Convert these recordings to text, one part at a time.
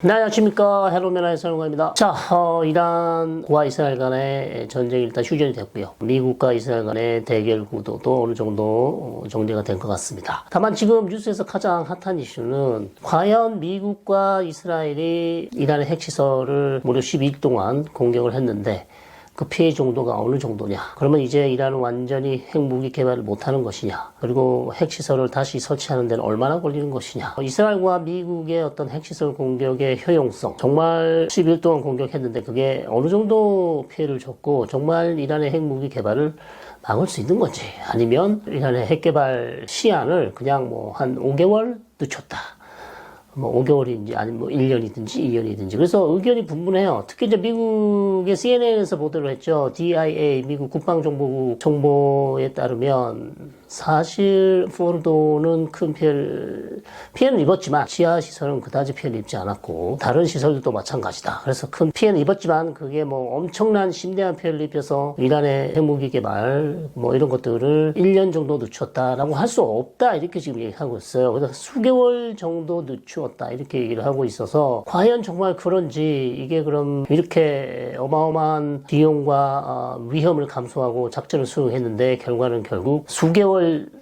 네, 안녕하십니까. 헬로메라의 설명입니다. 자, 이란과 이스라엘 간의 전쟁이 일단 휴전이 됐고요. 미국과 이스라엘 간의 대결 구도도 어느 정도 정리가 된 것 같습니다. 다만 지금 뉴스에서 가장 핫한 이슈는 과연 미국과 이스라엘이 이란의 핵시설을 무려 12일 동안 공격을 했는데 그 피해 정도가 어느 정도냐. 그러면 이제 이란은 완전히 핵무기 개발을 못하는 것이냐. 그리고 핵시설을 다시 설치하는 데는 얼마나 걸리는 것이냐. 이스라엘과 미국의 어떤 핵시설 공격의 효용성. 정말 10일 동안 공격했는데 그게 어느 정도 피해를 줬고 정말 이란의 핵무기 개발을 막을 수 있는 건지. 아니면 이란의 핵개발 시한을 그냥 뭐 한 5개월 늦췄다. 뭐 5개월인지 아니면 뭐 1년이든지 2년이든지. 그래서 의견이 분분해요. 특히 이제 미국의 CNN에서 보도를 했죠. DIA 미국 국방정보국 정보에 따르면 사실 포르도는 큰 피해는 입었지만 지하 시설은 그다지 피해를 입지 않았고 다른 시설들도 마찬가지다. 그래서 큰 피해는 입었지만 그게 뭐 엄청난 심대한 피해를 입혀서 이란의 핵무기 개발 뭐 이런 것들을 1년 정도 늦췄다라고 할 수 없다. 이렇게 지금 얘기하고 있어요. 그래서 수개월 정도 늦추었다. 이렇게 얘기를 하고 있어서 과연 정말 그런지 이게 그럼 이렇게 어마어마한 비용과 위험을 감수하고 작전을 수행했는데 결과는 결국 수개월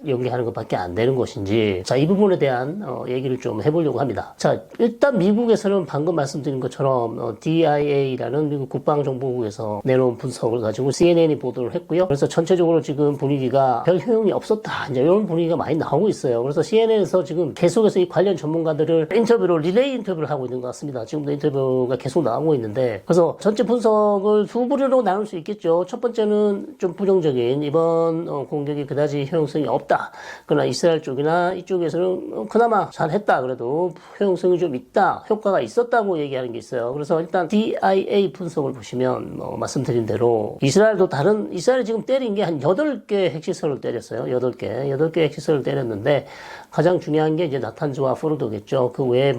연기하는 것밖에 안 되는 것인지. 자, 이 부분에 대한 얘기를 좀 해보려고 합니다. 자, 일단 미국에서는 방금 말씀드린 것처럼 DIA라는 미국 국방정보국에서 내놓은 분석을 가지고 CNN이 보도를 했고요. 그래서 전체적으로 지금 분위기가 별 효용이 없었다. 이제 이런 분위기가 많이 나오고 있어요. 그래서 CNN에서 지금 계속해서 이 관련 전문가들을 리레이 인터뷰를 하고 있는 것 같습니다. 지금도 인터뷰가 계속 나오고 있는데, 그래서 전체 분석을 두 부류로 나눌 수 있겠죠. 첫 번째는 좀 부정적인, 이번 공격이 그다지 효용성이 없다. 그러나 이스라엘 쪽이나 이쪽에서는 그나마 잘했다. 그래도 효용성이 좀 있다. 효과가 있었다고 얘기하는 게 있어요. 그래서 일단 DIA 분석을 보시면 말씀드린 대로 이스라엘이 지금 때린 게 한 8개 핵시설을 때렸어요. 8개 핵시설을 때렸는데 가장 중요한 게 이제 나탄즈와 포르도겠죠. 그 외에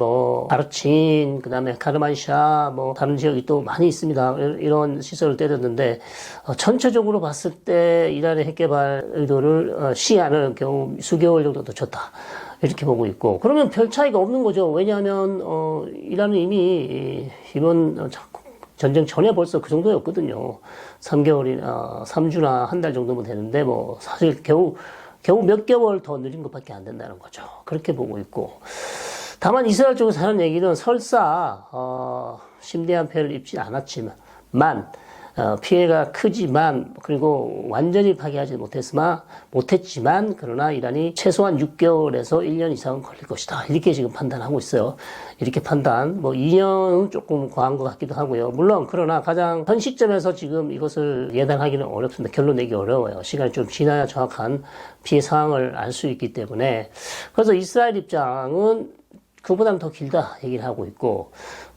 아르친, 그 다음에 카르만샤, 다른 지역이 또 많이 있습니다. 이런 시설을 때렸는데, 전체적으로 봤을 때 이란의 핵개발 의도를, 시한을 겨우 수개월 정도 늦췄다. 이렇게 보고 있고. 그러면 별 차이가 없는 거죠. 왜냐하면, 이란은 이미 이번 전쟁 전에 벌써 그 정도였거든요. 3주나 한 달 정도면 되는데, 사실 겨우 몇 개월 더 늦은 것밖에 안 된다는 거죠. 그렇게 보고 있고. 다만 이스라엘 쪽에서 하는 얘기는 설사 심대한 피해를 입진 않았지만 피해가 크지만 그리고 완전히 파괴하지 못했지만 그러나 이란이 최소한 6개월에서 1년 이상은 걸릴 것이다. 이렇게 지금 판단하고 있어요. 이렇게 판단 2년은 조금 과한 것 같기도 하고요. 물론 그러나 가장 현 시점에서 지금 이것을 예단하기는 어렵습니다. 결론 내기 어려워요. 시간이 좀 지나야 정확한 피해 상황을 알 수 있기 때문에. 그래서 이스라엘 입장은 그보다는 더 길다 얘기를 하고 있고,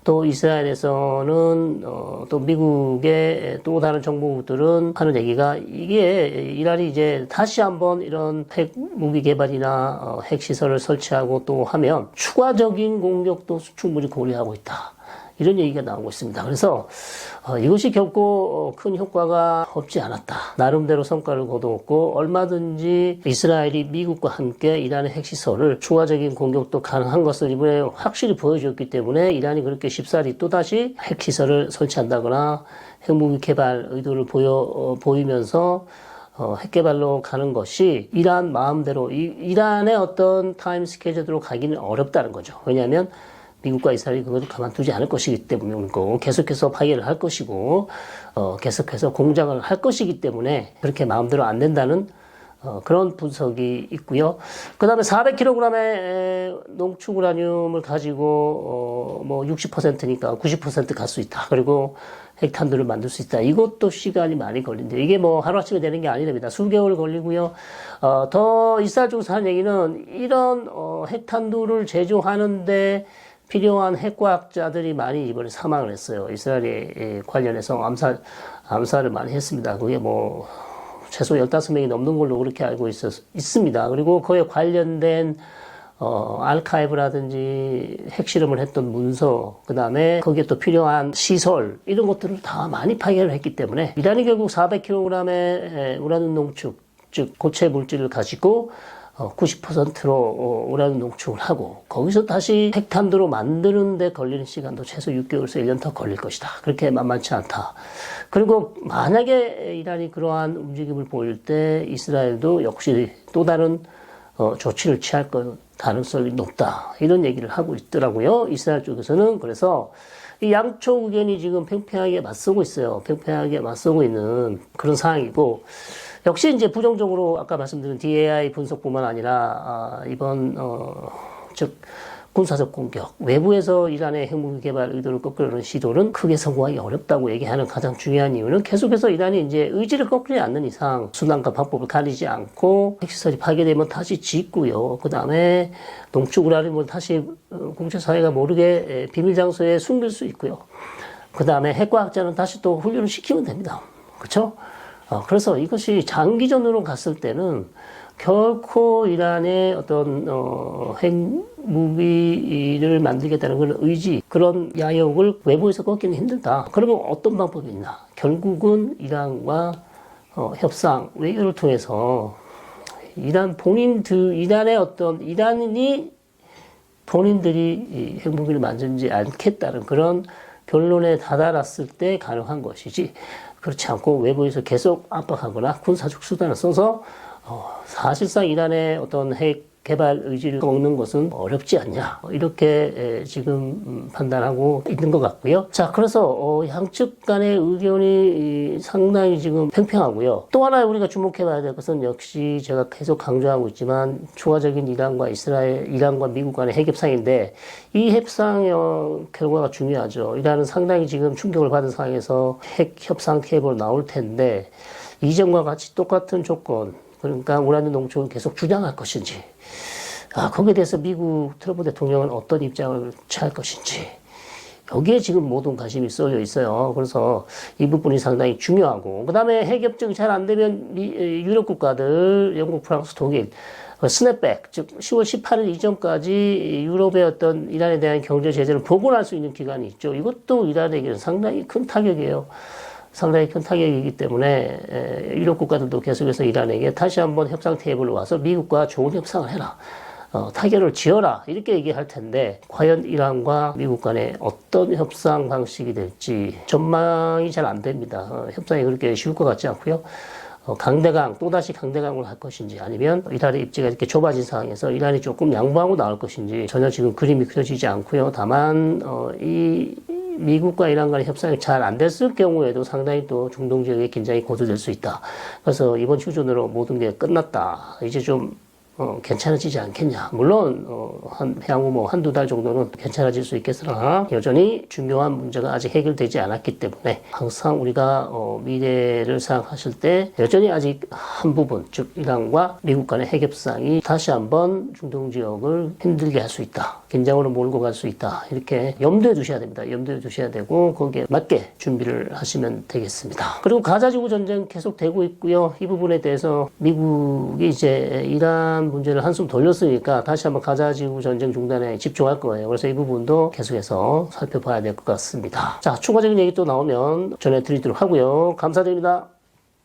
또 이스라엘에서는 또 미국의 또 다른 정보국들은 하는 얘기가 이게 이란이 이제 다시 한번 이런 핵무기 개발이나 핵시설을 설치하고 또 하면 추가적인 공격도 충분히 고려하고 있다. 이런 얘기가 나오고 있습니다. 그래서 이것이 결코 큰 효과가 없지 않았다. 나름대로 성과를 거두었고 얼마든지 이스라엘이 미국과 함께 이란의 핵시설을 추가적인 공격도 가능한 것을 이번에 확실히 보여줬기 때문에 이란이 그렇게 쉽사리 또다시 핵시설을 설치한다거나 핵무기 개발 의도를 보이면서 핵개발로 가는 것이 이란 마음대로 이란의 어떤 타임 스케줄로 가기는 어렵다는 거죠. 왜냐하면 미국과 이스라엘이 그것을 가만두지 않을 것이기 때문이고 계속해서 파괴를 할 것이고 계속해서 공작을 할 것이기 때문에 그렇게 마음대로 안 된다는 그런 분석이 있고요. 그 다음에 400kg의 농축 우라늄을 가지고 60%니까 90% 갈 수 있다. 그리고 핵탄두를 만들 수 있다. 이것도 시간이 많이 걸린다. 이게 하루아침에 되는 게 아니랍니다. 수개월 걸리고요. 더 이스라엘 쪽에서 하는 얘기는 이런 핵탄두를 제조하는데 필요한 핵과학자들이 많이 이번에 사망을 했어요. 이스라엘에 관련해서 암살을 많이 했습니다. 그게 최소 15명이 넘는 걸로 그렇게 알고 있습니다. 그리고 그에 관련된 알카이브라든지 핵실험을 했던 문서, 그 다음에 거기에 또 필요한 시설, 이런 것들을 다 많이 파괴를 했기 때문에 이란이 결국 400kg의 우라늄 농축, 즉 고체 물질을 가지고 90%로 우라늄 농축을 하고 거기서 다시 핵탄두로 만드는 데 걸리는 시간도 최소 6개월에서 1년 더 걸릴 것이다. 그렇게 만만치 않다. 그리고 만약에 이란이 그러한 움직임을 보일 때 이스라엘도 역시 또 다른 조치를 취할 가능성이 높다. 이런 얘기를 하고 있더라고요. 이스라엘 쪽에서는. 그래서 이 양쪽 의견이 지금 팽팽하게 맞서고 있어요. 팽팽하게 맞서고 있는 그런 상황이고, 역시 이제 부정적으로 아까 말씀드린 DAI 분석뿐만 아니라 이번 즉 군사적 공격, 외부에서 이란의 핵무기 개발 의도를 꺾으려는 시도는 크게 성공하기 어렵다고 얘기하는 가장 중요한 이유는 계속해서 이란이 이제 의지를 꺾지 않는 이상 수단과 방법을 가리지 않고 핵시설이 파괴되면 다시 짓고요. 그 다음에 농축 우라늄을 다시 국제사회가 모르게 비밀 장소에 숨길 수 있고요. 그 다음에 핵과학자는 다시 또 훈련을 시키면 됩니다. 그렇죠? 그래서 이것이 장기전으로 갔을 때는 결코 이란의 어떤 핵무기를 만들겠다는 그런 의지, 그런 야욕을 외부에서 꺾기는 힘들다. 그러면 어떤 방법이 있나? 결국은 이란과 협상, 외교를 통해서 이란의 어떤 이란이 본인들이 이 핵무기를 만들지 않겠다는 그런 결론에 다다랐을 때 가능한 것이지, 그렇지 않고 외부에서 계속 압박하거나 군사적 수단을 써서 사실상 이란의 어떤 핵 개발 의지를 먹는 것은 어렵지 않냐, 이렇게 지금 판단하고 있는 것 같고요. 자, 그래서 양측 간의 의견이 상당히 지금 팽팽하고요. 또 하나 우리가 주목해 봐야 될 것은 역시 제가 계속 강조하고 있지만 초과적인 이란과 미국 간의 핵 협상인데, 이 협상의 결과가 중요하죠. 이란은 상당히 지금 충격을 받은 상황에서 핵 협상 테이블로 나올 텐데, 이전과 같이 똑같은 조건, 그러니까 우라늄 농축을 계속 주장할 것인지, 거기에 대해서 미국 트럼프 대통령은 어떤 입장을 취할 것인지, 여기에 지금 모든 관심이 쏠려 있어요. 그래서 이 부분이 상당히 중요하고, 그 다음에 핵협정이 잘 안 되면 유럽 국가들, 영국, 프랑스, 독일, 스냅백, 즉 10월 18일 이전까지 유럽의 어떤 이란에 대한 경제 제재를 복원할 수 있는 기간이 있죠. 이것도 이란에게는 상당히 큰 타격이에요. 상당히 큰 타격이기 때문에 유럽 국가들도 계속해서 이란에게 다시 한번 협상 테이블로 와서 미국과 좋은 협상을 해라, 타결을 지어라, 이렇게 얘기할 텐데, 과연 이란과 미국 간에 어떤 협상 방식이 될지 전망이 잘 안 됩니다. 협상이 그렇게 쉬울 것 같지 않고요. 또다시 강대강을 할 것인지, 아니면 이란의 입지가 이렇게 좁아진 상황에서 이란이 조금 양보하고 나올 것인지 전혀 지금 그림이 그려지지 않고요. 다만 이 미국과 이란 간의 협상이 잘 안 됐을 경우에도 상당히 또 중동 지역의 긴장이 고조될 수 있다. 그래서 이번 휴전으로 모든 게 끝났다, 이제 좀 괜찮아지지 않겠냐. 물론 향후 한두 달 정도는 괜찮아질 수 있겠으나 여전히 중요한 문제가 아직 해결되지 않았기 때문에 항상 우리가 미래를 생각하실 때 여전히 아직 한 부분, 즉 이란과 미국 간의 핵협상이 다시 한번 중동 지역을 힘들게 할 수 있다, 긴장으로 몰고 갈 수 있다, 이렇게 염두에 두셔야 됩니다. 염두에 두셔야 되고 거기에 맞게 준비를 하시면 되겠습니다. 그리고 가자지구 전쟁 계속되고 있고요. 이 부분에 대해서 미국이 이제 이란 문제를 한숨 돌렸으니까 다시 한번 가자지구 전쟁 중단에 집중할 거예요. 그래서 이 부분도 계속해서 살펴봐야 될 것 같습니다. 자, 추가적인 얘기 또 나오면 전해드리도록 하고요. 감사드립니다.